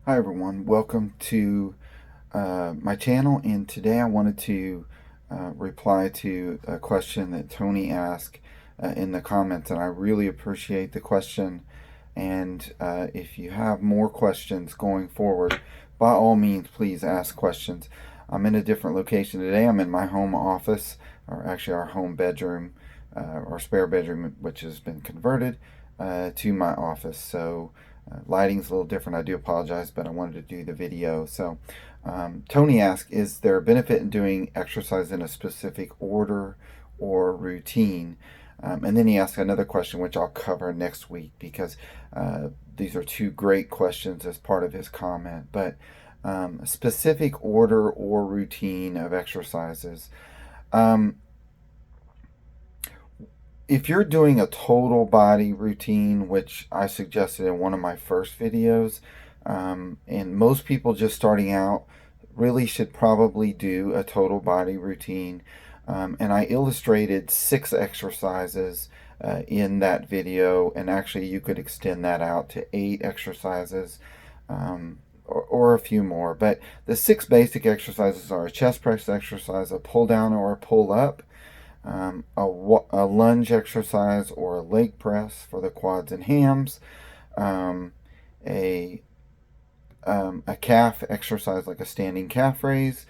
Hi everyone, welcome to my channel, and today I wanted to reply to a question that Tony asked in the comments, and I really appreciate the question. And if you have more questions going forward, by all means please ask questions. I'm in a different location today. I'm in my home office, or actually our home bedroom, or spare bedroom, which has been converted to my office. So lighting's a little different. I do apologize, but I wanted to do the video. So Tony asked, is there a benefit in doing exercise in a specific order or routine? And then he asked another question, which I'll cover next week, because these are two great questions as part of his comment. But a specific order or routine of exercises. If you're doing a total body routine, which I suggested in one of my first videos, and most people just starting out really should probably do a total body routine. And I illustrated 6 exercises in that video, and actually you could extend that out to 8 exercises, or a few more. But the 6 basic exercises are a chest press exercise, a pull down or a pull up, a lunge exercise or a leg press for the quads and hams, a calf exercise like a standing calf raise,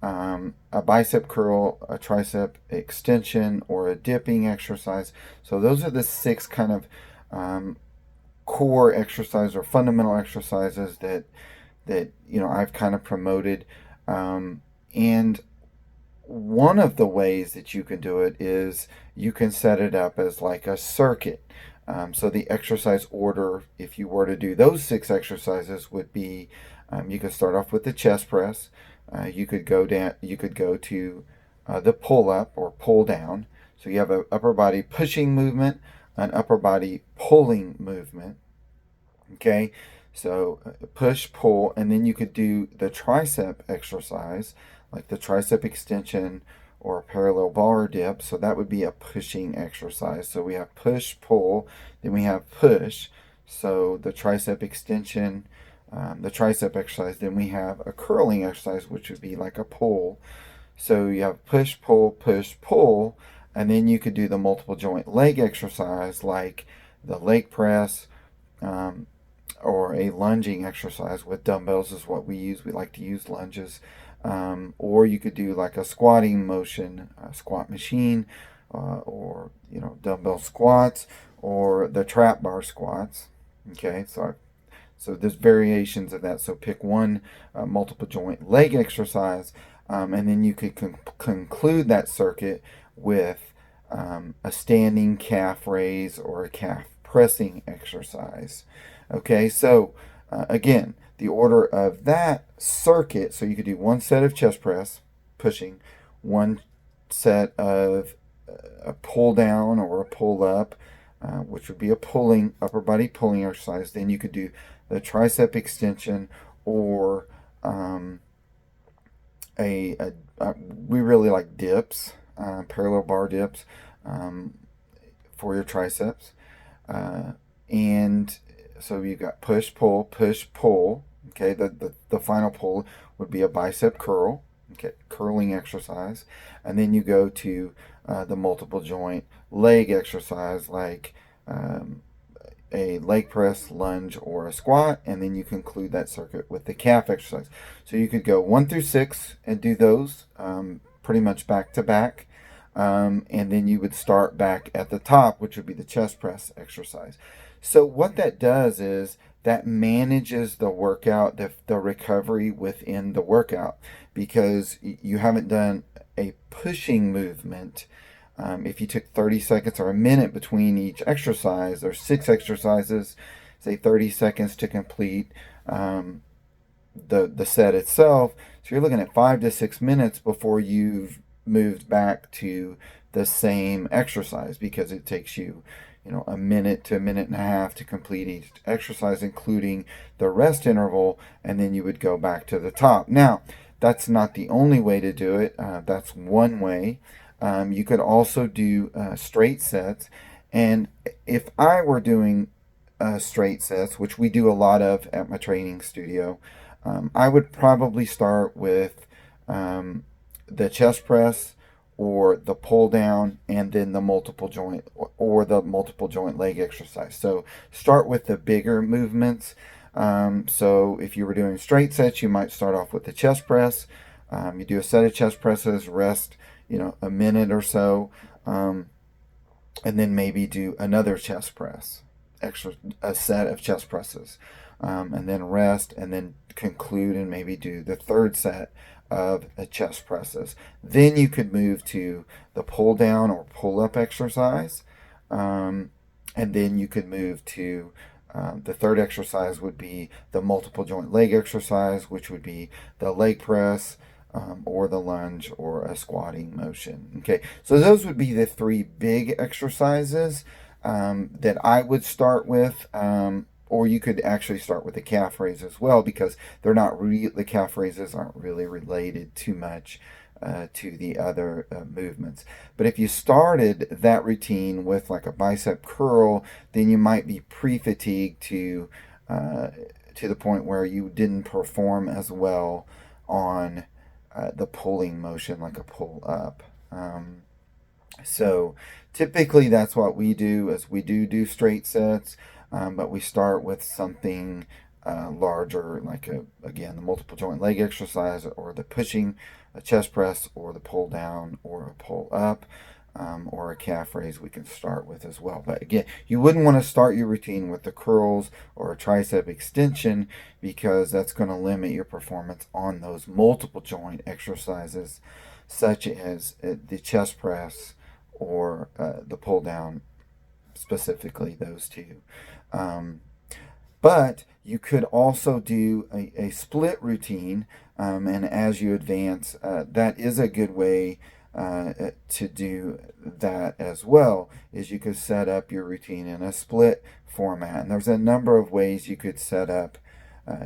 a bicep curl, a tricep extension, or a dipping exercise. So those are the 6 kind of core exercise or fundamental exercises that I've kind of promoted. And one of the ways that you can do it is you can set it up as like a circuit. So the exercise order, if you were to do those 6 exercises, would be you could start off with the chest press. You could go down. You could go to the pull up or pull down. So you have an upper body pushing movement, an upper body pulling movement. Okay, so push, pull, and then you could do the tricep exercise, like the tricep extension or a parallel bar dip. So that would be a pushing exercise. So we have push, pull, then we have push. So the tricep extension, the tricep exercise, then we have a curling exercise, which would be like a pull. So you have push, pull, and then you could do the multiple joint leg exercise, like the leg press, or a lunging exercise with dumbbells is what we use. We like to use lunges. Or you could do like a squatting motion, a squat machine, or dumbbell squats, or the trap bar squats. Okay, so there's variations of that. So pick one multiple joint leg exercise, and then you could conclude that circuit with a standing calf raise or a calf pressing exercise. Okay, so again, the order of that circuit, so you could do one set of chest press, pushing, one set of a pull down or a pull up, which would be a pulling, upper body pulling exercise. Then you could do the tricep extension, or we really like dips, parallel bar dips, for your triceps. And so you've got push, pull. Okay, the final pull would be a bicep curl. Okay, curling exercise. And then you go to the multiple joint leg exercise, like a leg press, lunge, or a squat. And then you conclude that circuit with the calf exercise. So you could go 1 through 6 and do those pretty much back to back. And then you would start back at the top, which would be the chest press exercise. So what that does is that manages the workout, the recovery within the workout, because you haven't done a pushing movement. If you took 30 seconds or a minute between each exercise, or 6 exercises, say 30 seconds to complete the set itself. So you're looking at 5 to 6 minutes before you've moved back to the same exercise, because it takes you a minute to a minute and a half to complete each exercise, including the rest interval, and then you would go back to the top. Now, that's not the only way to do it. That's one way. You could also do straight sets, and if I were doing straight sets, which we do a lot of at my training studio, I would probably start with um, the chest press or the pull down and then the multiple joint or the multiple joint leg exercise. So start with the bigger movements. So if you were doing straight sets, you might start off with the chest press. You do a set of chest presses, rest, a minute or so, and then maybe do another chest press, a set of chest presses, and then rest, and then conclude and maybe do the third set of chest presses. Then you could move to the pull down or pull up exercise, and then you could move to the third exercise would be the multiple joint leg exercise, which would be the leg press, or the lunge or a squatting motion. Okay, so those would be the three big exercises that I would start with. Or you could actually start with the calf raise as well, because the calf raises aren't really related too much to the other movements. But if you started that routine with like a bicep curl, then you might be pre-fatigued to the point where you didn't perform as well on the pulling motion, like a pull up. So typically that's what we do, is we do straight sets, but we start with something larger, like again, the multiple joint leg exercise, or the pushing, a chest press, or the pull down, or a pull up, or a calf raise we can start with as well. But again, you wouldn't want to start your routine with the curls or a tricep extension, because that's going to limit your performance on those multiple joint exercises, such as the chest press or the pull down, specifically those two. But you could also do a split routine, and as you advance, that is a good way to do that as well, is you could set up your routine in a split format. And there's a number of ways you could set up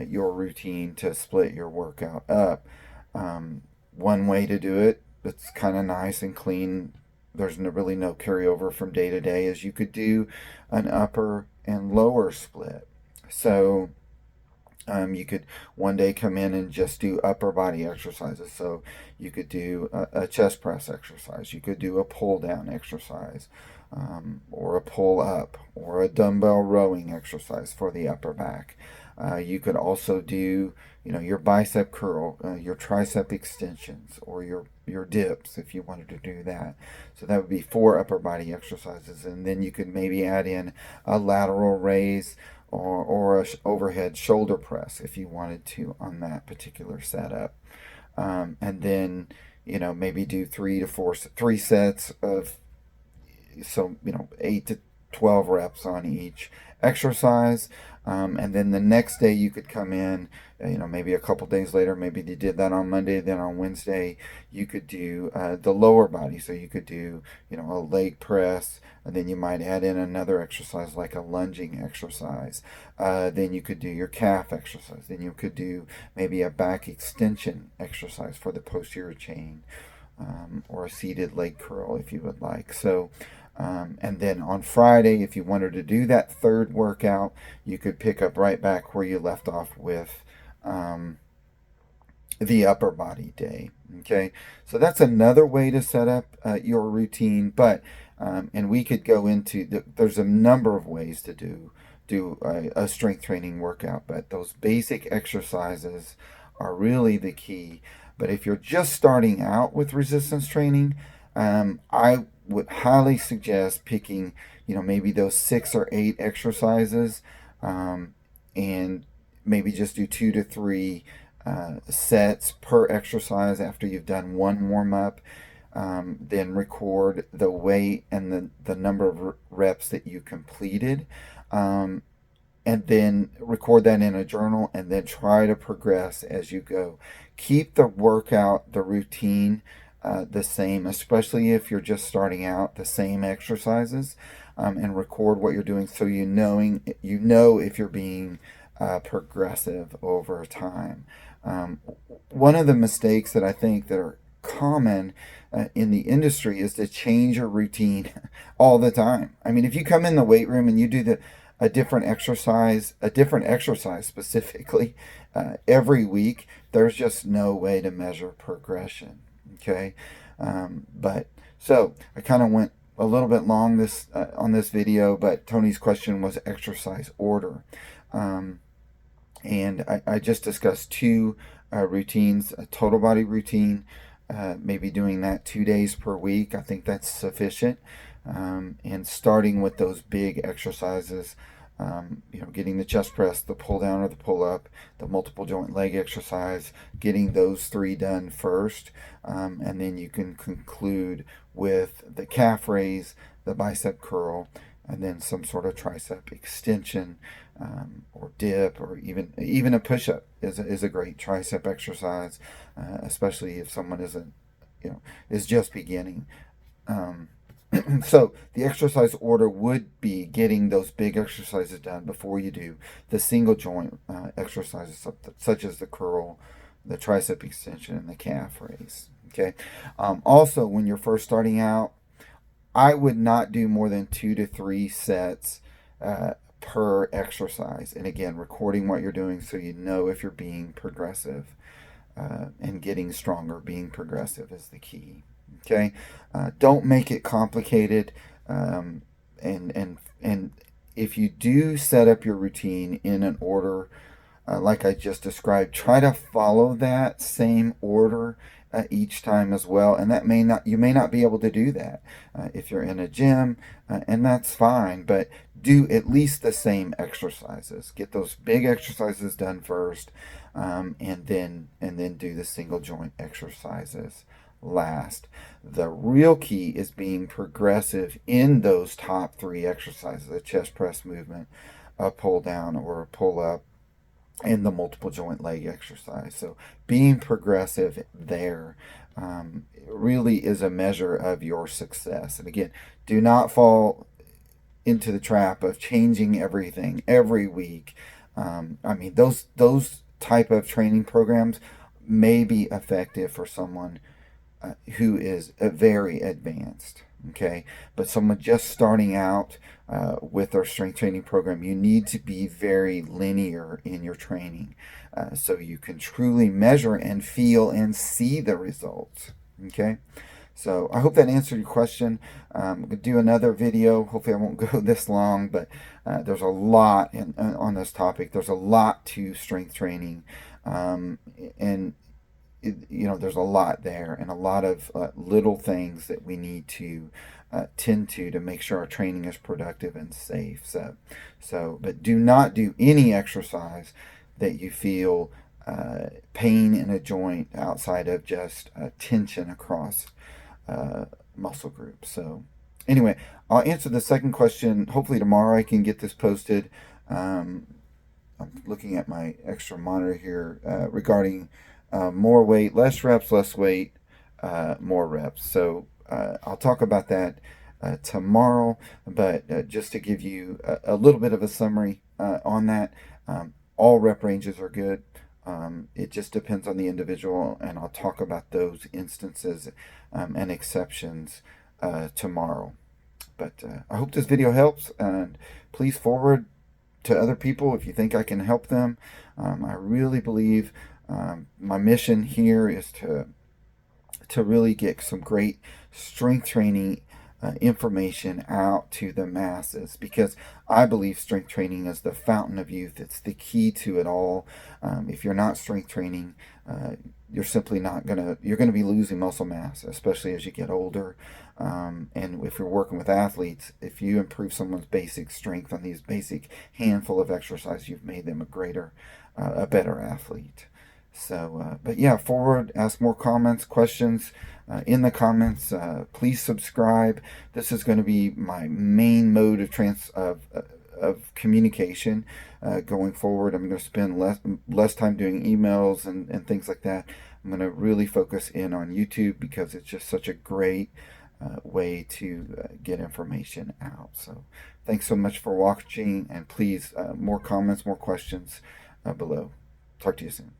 your routine to split your workout up. One way to do it that's kind of nice and clean, there's really no carryover from day to day, is you could do an upper and lower split. So you could one day come in and just do upper body exercises. So you could do a chest press exercise, you could do a pull down exercise, or a pull up, or a dumbbell rowing exercise for the upper back. You could also do, your bicep curl, your tricep extensions, or your dips if you wanted to do that. So that would be 4 upper body exercises, and then you could maybe add in a lateral raise or a overhead shoulder press if you wanted to on that particular setup. And then, maybe do 3 sets of, 8 to 12 reps on each exercise. And then the next day you could come in, maybe a couple days later, maybe you did that on Monday, then on Wednesday you could do the lower body. So you could do, a leg press, and then you might add in another exercise like a lunging exercise. Then you could do your calf exercise. Then you could do maybe a back extension exercise for the posterior chain, or a seated leg curl if you would like. So and then on Friday, if you wanted to do that third workout, you could pick up right back where you left off with the upper body day. Okay, so that's another way to set up your routine. But and we could go into there's a number of ways to do a strength training workout, but those basic exercises are really the key. But if you're just starting out with resistance training, I would highly suggest picking, maybe those 6 or 8 exercises, and maybe just do 2 to 3 sets per exercise after you've done one warm up. Then record the weight and the number of reps that you completed. And then record that in a journal, and then try to progress as you go. Keep the workout, the routine, the same, especially if you're just starting out, the same exercises, and record what you're doing, so you know if you're being progressive over time. One of the mistakes that I think that are common in the industry is to change your routine all the time. I mean, if you come in the weight room and you do a different exercise specifically every week, there's just no way to measure progression. Okay, but so I kind of went a little bit long this on this video, but Tony's question was exercise order. And I just discussed two routines: a total body routine, maybe doing that 2 days per week. I think that's sufficient. And starting with those big exercises, getting the chest press, the pull down or the pull up, the multiple joint leg exercise, getting those three done first. And then you can conclude with the calf raise, the bicep curl, and then some sort of tricep extension, or dip, or even a push-up is a great tricep exercise, especially if someone is just beginning. So the exercise order would be getting those big exercises done before you do the single joint exercises such as the curl, the tricep extension, and the calf raise. Okay. Also, when you're first starting out, I would not do more than 2 to 3 sets per exercise. And again, recording what you're doing so you know if you're being progressive, and getting stronger. Being progressive is the key. Okay, don't make it complicated. And if you do set up your routine in an order like I just described, try to follow that same order each time as well. And that you may not be able to do that if you're in a gym, and that's fine. But do at least the same exercises. Get those big exercises done first, and then do the single joint exercises last. The real key is being progressive in those top 3 exercises: a chest press movement, a pull down or a pull up, and the multiple joint leg exercise. So being progressive there really is a measure of your success. And again, do not fall into the trap of changing everything every week. Those type of training programs may be effective for someone who is very advanced. Okay, but someone just starting out with our strength training program, you need to be very linear in your training, so you can truly measure and feel and see the results. Okay, so I hope that answered your question. I'm going to do another video. Hopefully I won't go this long, but there's a lot on this topic. There's a lot to strength training, and there's a lot there, and a lot of little things that we need to tend to make sure our training is productive and safe. But do not do any exercise that you feel pain in a joint outside of just tension across muscle groups. So anyway, I'll answer the second question. Hopefully tomorrow I can get this posted. I'm looking at my extra monitor here regarding more weight, less reps, less weight, more reps. So I'll talk about that tomorrow, but just to give you a little bit of a summary on that, all rep ranges are good. It just depends on the individual, and I'll talk about those instances and exceptions tomorrow. But I hope this video helps, and please forward to other people if you think I can help them. I really believe my mission here is to really get some great strength training information out to the masses, because I believe strength training is the fountain of youth. It's the key to it all. If you're not strength training, you're simply not you're gonna be losing muscle mass, especially as you get older. And if you're working with athletes, if you improve someone's basic strength on these basic handful of exercises, you've made them a better athlete. So, but yeah, forward, ask more comments, questions in the comments. Please subscribe. This is going to be my main mode of communication going forward. I'm going to spend less time doing emails and things like that. I'm going to really focus in on YouTube, because it's just such a great way to get information out. So thanks so much for watching, and please, more comments, more questions below. Talk to you soon.